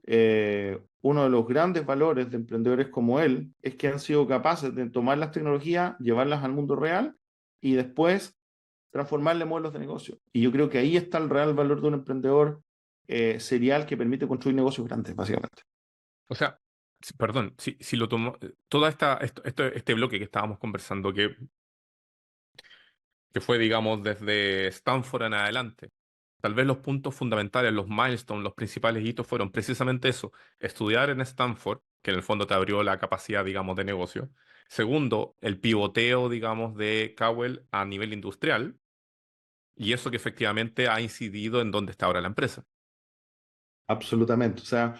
uno de los grandes valores de emprendedores como él es que han sido capaces de tomar las tecnologías, llevarlas al mundo real y después transformarle modelos de negocio. Y yo creo que ahí está el real valor de un emprendedor serial que permite construir negocios grandes, básicamente. O sea, perdón, si lo tomo, toda este bloque que estábamos conversando, que fue, digamos, desde Stanford en adelante, tal vez los puntos fundamentales, los milestones, los principales hitos fueron precisamente eso, estudiar en Stanford, que en el fondo te abrió la capacidad, digamos, de negocio. Segundo, el pivoteo, digamos, de Cowell a nivel industrial, y eso que efectivamente ha incidido en dónde está ahora la empresa. Absolutamente. O sea,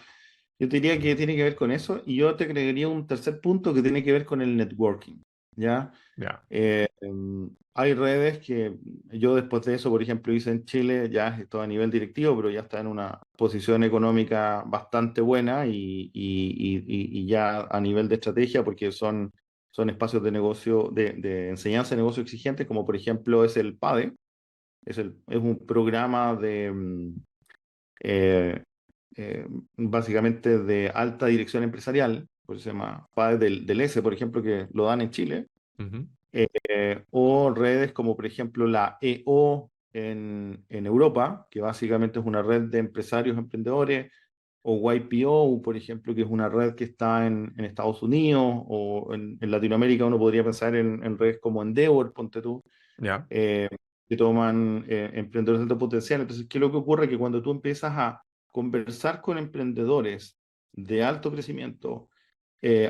yo te diría que tiene que ver con eso y yo te agregaría un tercer punto que tiene que ver con el networking. ¿ya? Ya. Hay redes que yo después de eso, por ejemplo, hice en Chile, ya estoy a nivel directivo, pero ya está en una posición económica bastante buena y ya a nivel de estrategia, porque son espacios de negocio, de enseñanza de negocio exigentes, como por ejemplo es el PADE, es un programa eh, básicamente de alta dirección empresarial, pues se llama PADE del ESE, por ejemplo, que lo dan en Chile, Ujú. o redes como por ejemplo la EO en Europa, que básicamente es una red de empresarios emprendedores, o YPO, por ejemplo, que es una red que está en Estados Unidos, o en Latinoamérica uno podría pensar en redes como Endeavor, ponte tú, Ya. eh, que toman emprendedores de alto potencial. Entonces, ¿qué es lo que ocurre? Que cuando tú empiezas a conversar con emprendedores de alto crecimiento,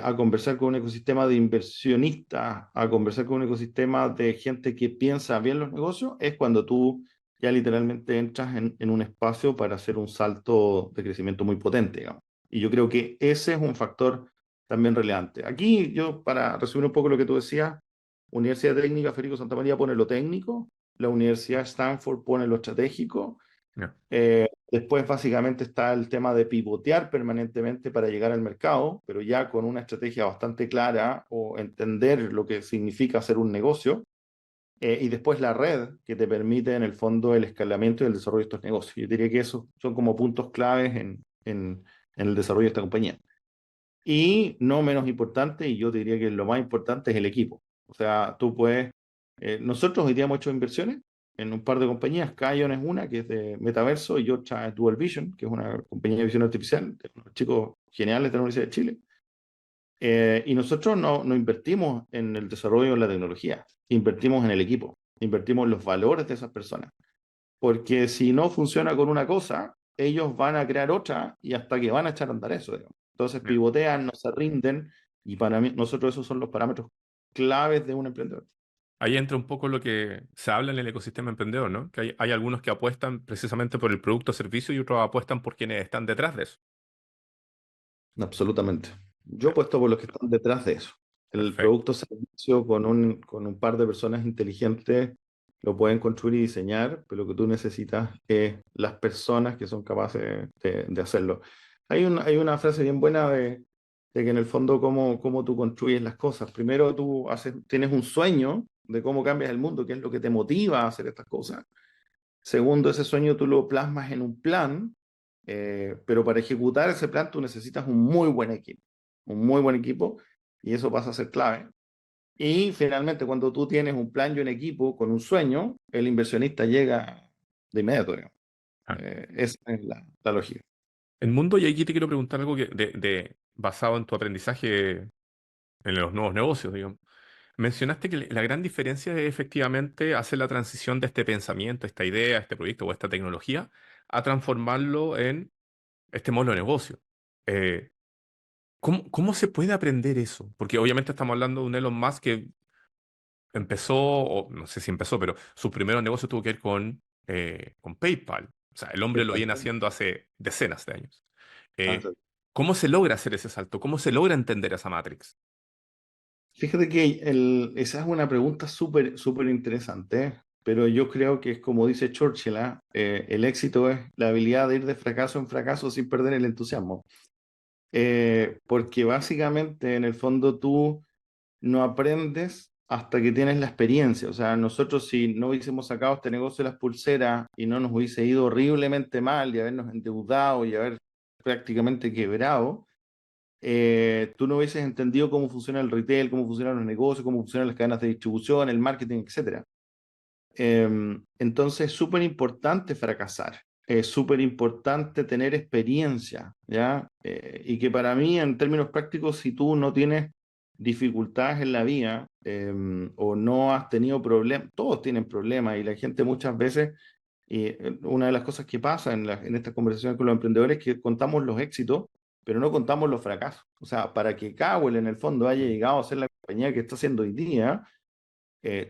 a conversar con un ecosistema de inversionistas, a conversar con un ecosistema de gente que piensa bien los negocios, es cuando tú ya literalmente entras en un espacio para hacer un salto de crecimiento muy potente, digamos. Y yo creo que ese es un factor también relevante. Aquí yo, para resumir un poco lo que tú decías, Universidad Técnica Federico Santa María pone lo técnico, la Universidad Stanford pone lo estratégico, Ya. después básicamente está el tema de pivotear permanentemente para llegar al mercado, pero ya con una estrategia bastante clara o entender lo que significa hacer un negocio. Y después la red que te permite en el fondo el escalamiento y el desarrollo de estos negocios. Yo diría que esos son como puntos claves en el desarrollo de esta compañía. Y no menos importante, y yo te diría que lo más importante es el equipo. O sea, tú puedes, nosotros hoy día hemos hecho inversiones en un par de compañías. Kion es una, que es de Metaverso, y otra es Dual Vision, que es una compañía de visión artificial, de unos chicos geniales de la Universidad de Chile. Y nosotros no invertimos en el desarrollo de la tecnología, invertimos en el equipo, invertimos en los valores de esas personas. Porque si no funciona con una cosa, ellos van a crear otra y hasta que van a echar a andar eso, digamos. Entonces Ya. pivotean, no se rinden y para mí, nosotros esos son los parámetros claves de un emprendedor. Ahí entra un poco lo que se habla en el ecosistema emprendedor, ¿no? Que hay algunos que apuestan precisamente por el producto o servicio y otros apuestan por quienes están detrás de eso. Absolutamente. Yo Ya. apuesto por los que están detrás de eso. El Perfecto. producto o servicio con un par de personas inteligentes lo pueden construir y diseñar, pero lo que tú necesitas es las personas que son capaces de hacerlo. Hay una frase bien buena de que en el fondo cómo tú construyes las cosas. Primero tú tienes un sueño de cómo cambias el mundo, qué es lo que te motiva a hacer estas cosas. Segundo, ese sueño tú lo plasmas en un plan, pero para ejecutar ese plan tú necesitas un muy buen equipo, y eso pasa a ser clave. Y finalmente, cuando tú tienes un plan y un equipo con un sueño, el inversionista llega de inmediato, digamos. Ah. Esa es la lógica. El mundo, y aquí te quiero preguntar algo basado en tu aprendizaje en los nuevos negocios, digamos. Mencionaste que la gran diferencia es efectivamente hacer la transición de este pensamiento, esta idea, este proyecto o esta tecnología a transformarlo en este modelo de negocio. Eh, ¿cómo se puede aprender eso? Porque obviamente estamos hablando de un Elon Musk que empezó, o no sé si empezó, pero sus primeros negocios tuvo que ver con PayPal. O sea, el hombre lo PayPal. viene haciendo hace decenas de años. Ah, Eh, exacto. ¿Cómo se logra hacer ese salto? ¿Cómo se logra entender esa Matrix? Fíjate que esa es una pregunta súper interesante, pero yo creo que es como dice Churchill, ¿ah? El éxito es la habilidad de ir de fracaso en fracaso sin perder el entusiasmo. Porque básicamente en el fondo tú no aprendes hasta que tienes la experiencia. O sea, nosotros si no hubiésemos sacado este negocio de las pulseras y no nos hubiese ido horriblemente mal y habernos endeudado y haber prácticamente quebrado, tú no hubieses entendido cómo funciona el retail, cómo funcionan los negocios, cómo funcionan las cadenas de distribución, el marketing, etcétera. Entonces es súper importante fracasar, es súper importante tener experiencia, ¿ya? Y que para mí, en términos prácticos, si tú no tienes dificultades en la vida o no has tenido problemas, todos tienen problemas y la gente muchas veces, y una de las cosas que pasa en estas conversaciones con los emprendedores es que contamos los éxitos, pero no contamos los fracasos. O sea, para que Cowell en el fondo haya llegado a ser la compañía que está haciendo hoy día,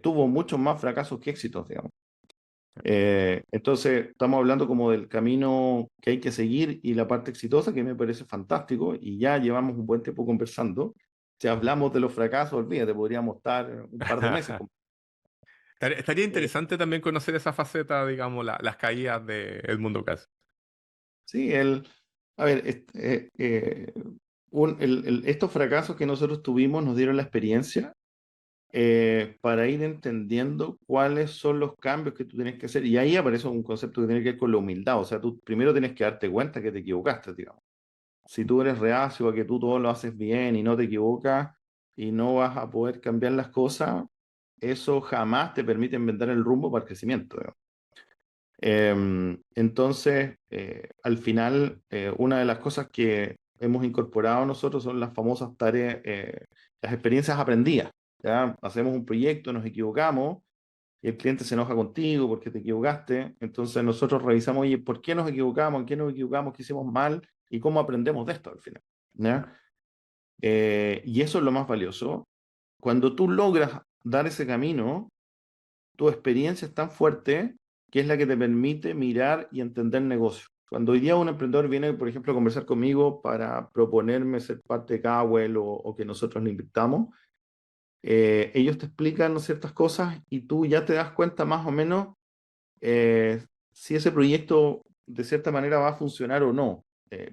tuvo muchos más fracasos que éxitos, digamos. Entonces, estamos hablando como del camino que hay que seguir y la parte exitosa, que me parece fantástico, y ya llevamos un buen tiempo conversando. Si hablamos de los fracasos, olvídate, podríamos estar un par de meses. Estaría Eh, interesante también conocer esa faceta, digamos, las caídas de Edmundo Cas. sí, a ver, estos fracasos que nosotros tuvimos nos dieron la experiencia para ir entendiendo cuáles son los cambios que tú tienes que hacer. Y ahí aparece un concepto que tiene que ver con la humildad. O sea, tú primero tienes que darte cuenta que te equivocaste, digamos. Si tú eres reacio a que tú todo lo haces bien y no te equivocas y no vas a poder cambiar las cosas, eso jamás te permite inventar el rumbo para el crecimiento, digamos. Entonces, al final, una de las cosas que hemos incorporado nosotros son las famosas tareas, las experiencias aprendidas. ¿Ya? Hacemos un proyecto, nos equivocamos y el cliente se enoja contigo porque te equivocaste. Entonces, nosotros revisamos, oye, ¿por qué nos equivocamos? ¿En qué nos equivocamos? ¿Qué hicimos mal? ¿Y cómo aprendemos de esto al final? ¿Ya? Y eso es lo más valioso. Cuando tú logras dar ese camino, tu experiencia es tan fuerte que es la que te permite mirar y entender negocio. Cuando hoy día un emprendedor viene, por ejemplo, a conversar conmigo para proponerme ser parte de Cowell o que nosotros le invitamos, ellos te explican, ¿no?, ciertas cosas y tú ya te das cuenta más o menos si ese proyecto de cierta manera va a funcionar o no.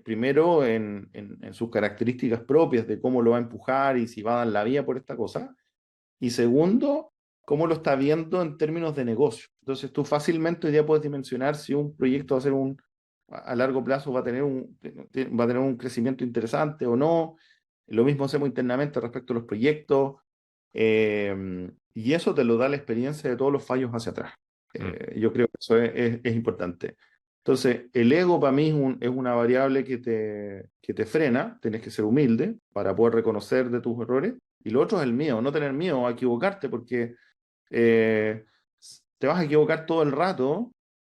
Primero en sus características propias de cómo lo va a empujar y si va a dar la vía por esta cosa. Y segundo, cómo lo está viendo en términos de negocio. Entonces tú fácilmente hoy día puedes dimensionar si un proyecto va a ser a largo plazo va a tener un crecimiento interesante o no. Lo mismo hacemos internamente respecto a los proyectos. Y eso te lo da la experiencia de todos los fallos hacia atrás. Mm, Yo creo que eso es importante. Entonces, el ego para mí es una variable que te frena, tienes que ser humilde para poder reconocer de tus errores. Y lo otro es el miedo, no tener miedo a equivocarte, porque eh, te vas a equivocar todo el rato,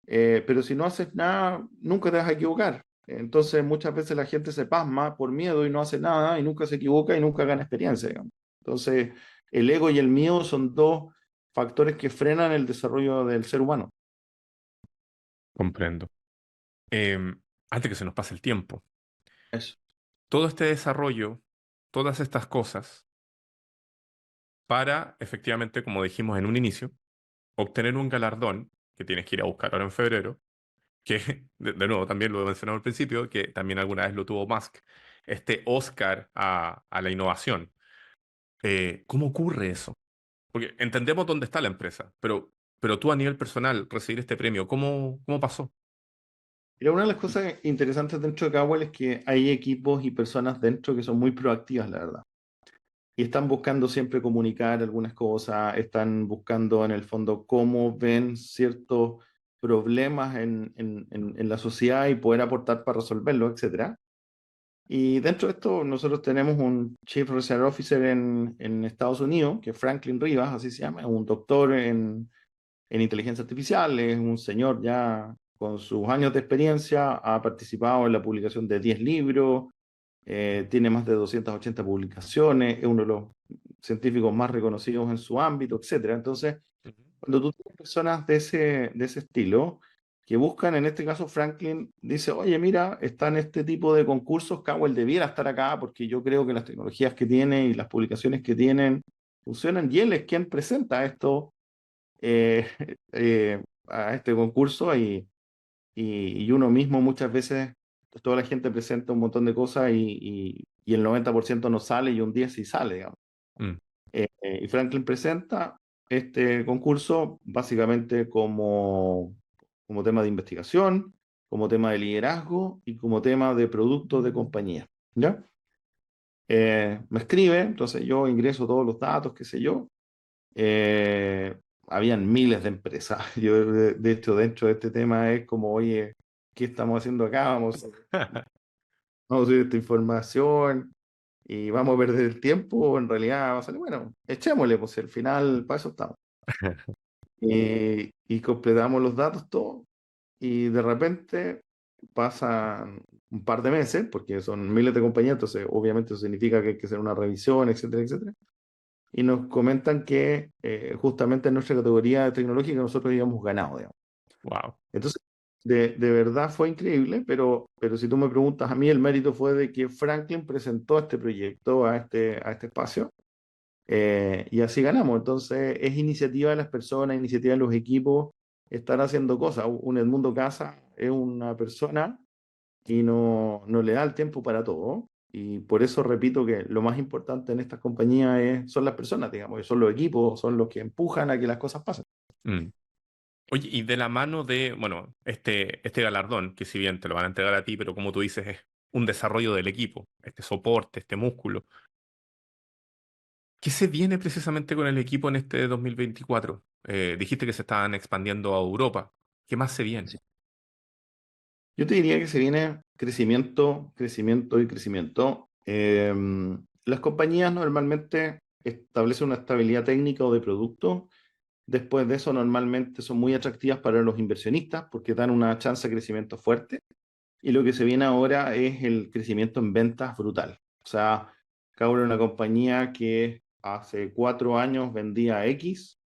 pero si no haces nada, nunca te vas a equivocar. Entonces, muchas veces la gente se pasma por miedo y no hace nada y nunca se equivoca y nunca gana experiencia, digamos. Entonces, el ego y el miedo son dos factores que frenan el desarrollo del ser humano. comprendo. Antes que se nos pase el tiempo, Eso. todo este desarrollo, todas estas cosas, para efectivamente, como dijimos en un inicio, obtener un galardón que tienes que ir a buscar ahora en febrero, que de nuevo también lo he mencionado al principio, que también alguna vez lo tuvo Musk, este Oscar a la innovación. ¿Cómo ocurre eso? Porque entendemos dónde está la empresa, pero tú a nivel personal, recibir este premio, ¿cómo pasó? Mira, una de las cosas interesantes dentro de Kawal es que hay equipos y personas dentro que son muy proactivas, la verdad. Y están buscando siempre comunicar algunas cosas, están buscando en el fondo cómo ven ciertos problemas en la sociedad y poder aportar para resolverlos, etcétera. Y dentro de esto, nosotros tenemos un Chief Research Officer en Estados Unidos, que es Franklin Rivas, así se llama, es un doctor en inteligencia artificial, es un señor ya con sus años de experiencia, ha participado en la publicación de 10 libros, tiene más de 280 publicaciones, es uno de los científicos más reconocidos en su ámbito, etcétera. Entonces, Ujú. cuando tú tienes personas de ese estilo, que buscan, en este caso Franklin, dice, oye, mira, está en este tipo de concursos, Cowell debiera estar acá porque yo creo que las tecnologías que tiene y las publicaciones que tienen funcionan, y él es quien presenta esto eh, a este concurso y uno mismo muchas veces, toda la gente presenta un montón de cosas y el 90% no sale y un 10 sí sale, digamos. Mm, Y Franklin presenta este concurso básicamente como tema de investigación, como tema de liderazgo y como tema de productos de compañía. ¿Ya? Me escribe, entonces yo ingreso todos los datos, qué sé yo. Eh, Habían miles de empresas. Yo, de hecho, dentro de este tema es como, oye, ¿qué estamos haciendo acá? Vamos a subir esta información y vamos a perder el tiempo, o en realidad va a salir, bueno, echémosle, pues si al final para eso estamos. Y completamos los datos todos y de repente pasan un par de meses, porque son miles de compañías, entonces obviamente eso significa que hay que hacer una revisión, etcétera, etcétera. Y nos comentan que justamente en nuestra categoría de tecnológica nosotros habíamos ganado, digamos. wow. Entonces, de verdad fue increíble, pero si tú me preguntas a mí, el mérito fue de que Franklin presentó este proyecto a este espacio y así ganamos. Entonces, es iniciativa de las personas, iniciativa de los equipos, estar haciendo cosas. Un Edmundo Casa es una persona y no le da el tiempo para todo. Y por eso repito que lo más importante en estas compañías son las personas, digamos, que son los equipos, son los que empujan a que las cosas pasen. Mm. Oye, y de la mano de, bueno, este galardón, que si bien te lo van a entregar a ti, pero como tú dices, es un desarrollo del equipo, este soporte, este músculo. ¿Qué se viene precisamente con el equipo en este 2024? Dijiste que se estaban expandiendo a Europa. ¿Qué más se viene? Sí. Yo te diría que se viene crecimiento, crecimiento y crecimiento. Las compañías normalmente establecen una estabilidad técnica o de producto. Después de eso, normalmente son muy atractivas para los inversionistas porque dan una chance de crecimiento fuerte. Y lo que se viene ahora es el crecimiento en ventas brutal. O sea, Cabro es una compañía que hace 4 años vendía X,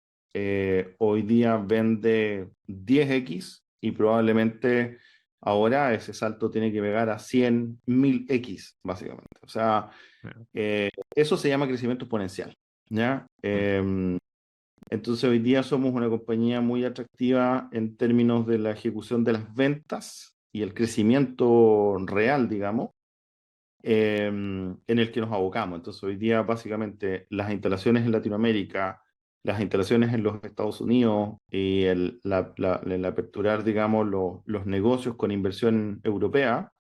hoy día vende 10X y probablemente ahora ese salto tiene que pegar a 100.000X, básicamente. O sea, eso se llama crecimiento exponencial, ¿ya? Mm, Entonces hoy día somos una compañía muy atractiva en términos de la ejecución de las ventas y el crecimiento real, digamos, en el que nos abocamos. Entonces hoy día básicamente las instalaciones en Latinoamérica, las instalaciones en los Estados Unidos y el aperturar, digamos, los negocios con inversión europea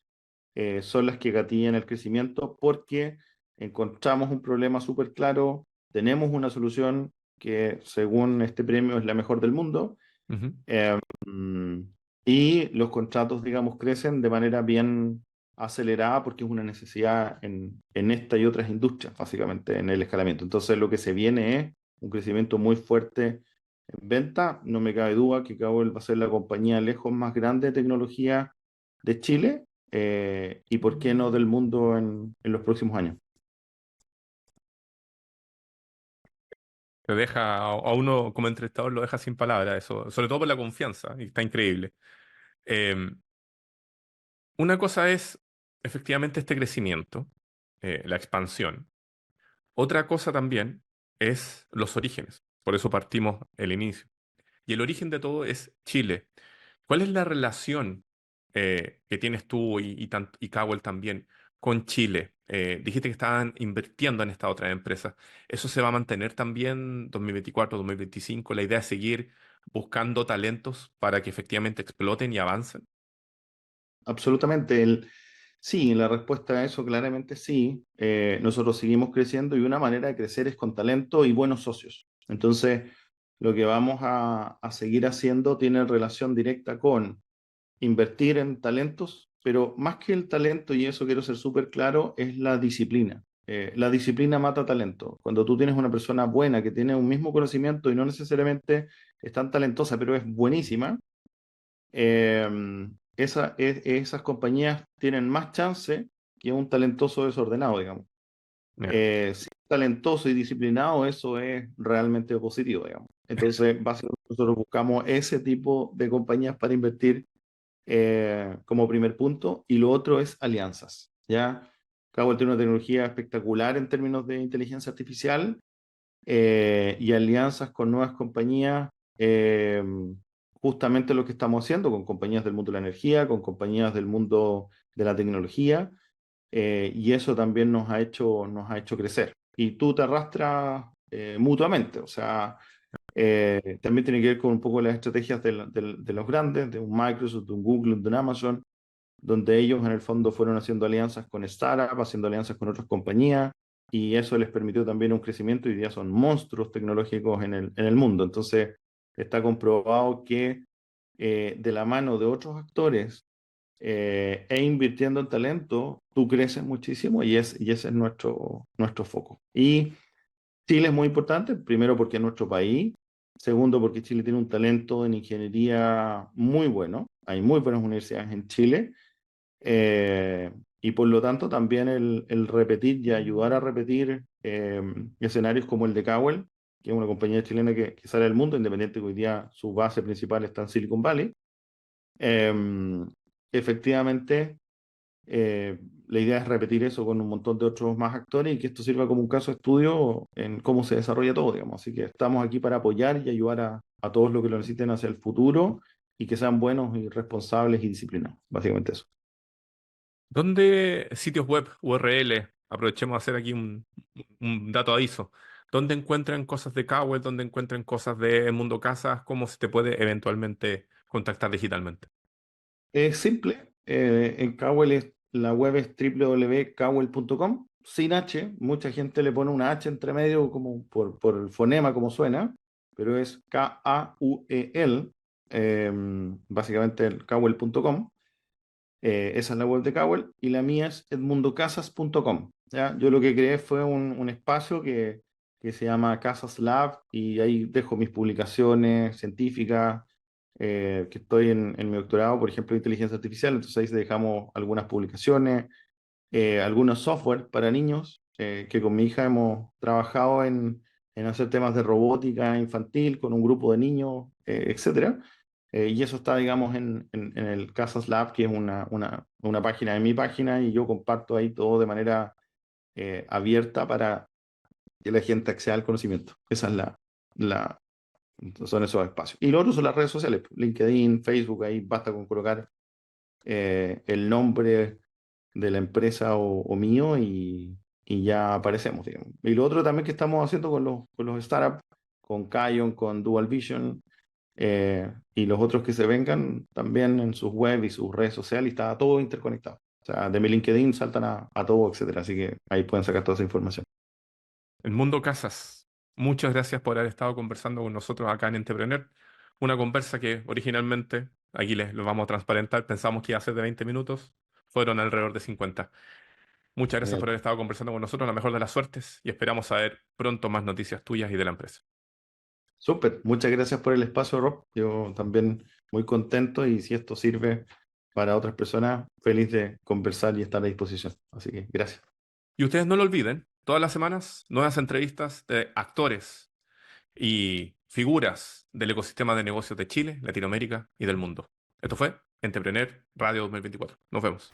son las que gatillan el crecimiento porque encontramos un problema súper claro, tenemos una solución que según este premio es la mejor del mundo ujú. eh, mm, y los contratos, digamos, crecen de manera bien acelerada porque es una necesidad en esta y otras industrias, básicamente, en el escalamiento. Entonces lo que se viene es un crecimiento muy fuerte en venta. No me cabe duda que Cable va a ser la compañía lejos más grande de tecnología de Chile y por qué no del mundo en los próximos años. Te deja, a uno como entrevistador lo deja sin palabras, eso, sobre todo por la confianza, y está increíble. Eh, una cosa es efectivamente este crecimiento, la expansión. Otra cosa también es los orígenes. Por eso partimos el inicio. Y el origen de todo es Chile. ¿Cuál es la relación que tienes tú y Cowell también con Chile? Dijiste que estaban invirtiendo en estas otras empresas. ¿Eso se va a mantener también 2024, 2025? ¿La idea es seguir buscando talentos para que efectivamente exploten y avancen? Absolutamente. Sí, la respuesta a eso claramente sí. Nosotros seguimos creciendo y una manera de crecer es con talento y buenos socios. Entonces, lo que vamos a seguir haciendo tiene relación directa con invertir en talentos, pero más que el talento, y eso quiero ser súper claro, es la disciplina. La disciplina mata talento. Cuando tú tienes una persona buena que tiene un mismo conocimiento y no necesariamente es tan talentosa, pero es buenísima, esas compañías tienen más chance que un talentoso desordenado, digamos. Ya. Si es talentoso y disciplinado, eso es realmente positivo, digamos. Entonces, básicamente nosotros buscamos ese tipo de compañías para invertir como primer punto, y lo otro es alianzas, ¿ya? Cabo tiene una tecnología espectacular en términos de inteligencia artificial y alianzas con nuevas compañías, justamente lo que estamos haciendo con compañías del mundo de la energía, con compañías del mundo de la tecnología, y eso también nos ha hecho crecer. Y tú te arrastras mutuamente, o sea, también tiene que ver con un poco las estrategias de los grandes, de un Microsoft, de un Google, de un Amazon, donde ellos en el fondo fueron haciendo alianzas con startups, haciendo alianzas con otras compañías, y eso les permitió también un crecimiento y hoy día son monstruos tecnológicos en el mundo. Entonces, está comprobado que de la mano de otros actores e invirtiendo en talento, tú creces muchísimo y ese es nuestro foco. Y Chile es muy importante, primero porque es nuestro país, segundo porque Chile tiene un talento en ingeniería muy bueno, hay muy buenas universidades en Chile, y por lo tanto también el repetir y ayudar a repetir escenarios como el de Cowell, que es una compañía chilena que sale al mundo, independiente que hoy día su base principal está en Silicon Valley, Em, efectivamente, la idea es repetir eso con un montón de otros más actores y que esto sirva como un caso de estudio en cómo se desarrolla todo, digamos. Así que estamos aquí para apoyar y ayudar a todos los que lo necesiten hacia el futuro y que sean buenos y responsables y disciplinados. Básicamente eso. ¿Dónde sitios web, URL, aprovechemos de hacer aquí un dato aviso, dónde encuentran cosas de Kawel, dónde encuentran cosas de Mundo Casas, cómo se te puede eventualmente contactar digitalmente? Es simple. En Kawel la web es www.kawel.com, sin H. Mucha gente le pone una H entre medio como por el fonema como suena, pero es Kauel, básicamente el kawel.com. Esa es la web de Kawel y la mía es edmundocasas.com. ¿Ya? Yo lo que creé fue un espacio que se llama Casas Lab y ahí dejo mis publicaciones científicas, que estoy en mi doctorado, por ejemplo, de inteligencia artificial, entonces ahí dejamos algunas publicaciones, algunos software para niños, que con mi hija hemos trabajado en hacer temas de robótica infantil con un grupo de niños, etcétera. Y eso está, digamos, en el Casas Lab, que es una página de mi página, y yo comparto ahí todo de manera abierta para que la gente acceda al conocimiento. Esa es la, son esos espacios. Y lo otro son las redes sociales, LinkedIn, Facebook, ahí basta con colocar el nombre de la empresa o mío y ya aparecemos, digamos. Y lo otro también que estamos haciendo con los startups, con Kion, con Dual Vision, y los otros que se vengan también en sus web y sus redes sociales, y está todo interconectado. O sea, de mi LinkedIn saltan a todo, etcétera. Así que ahí pueden sacar toda esa información. El Mundo Casas, muchas gracias por haber estado conversando con nosotros acá en Entrepreneur. Una conversa que originalmente, aquí les lo vamos a transparentar, pensamos que iba a ser de 20 minutos, fueron alrededor de 50. Muchas gracias por Genial. haber estado conversando con nosotros, la mejor de las suertes, y esperamos saber pronto más noticias tuyas y de la empresa. Súper, muchas gracias por el espacio, Rob. Yo también muy contento y si esto sirve para otras personas, feliz de conversar y estar a disposición. Así que gracias. Y ustedes no lo olviden, todas las semanas nuevas entrevistas de actores y figuras del ecosistema de negocios de Chile, Latinoamérica y del mundo. Esto fue Entrepreneur Radio 2024. Nos vemos.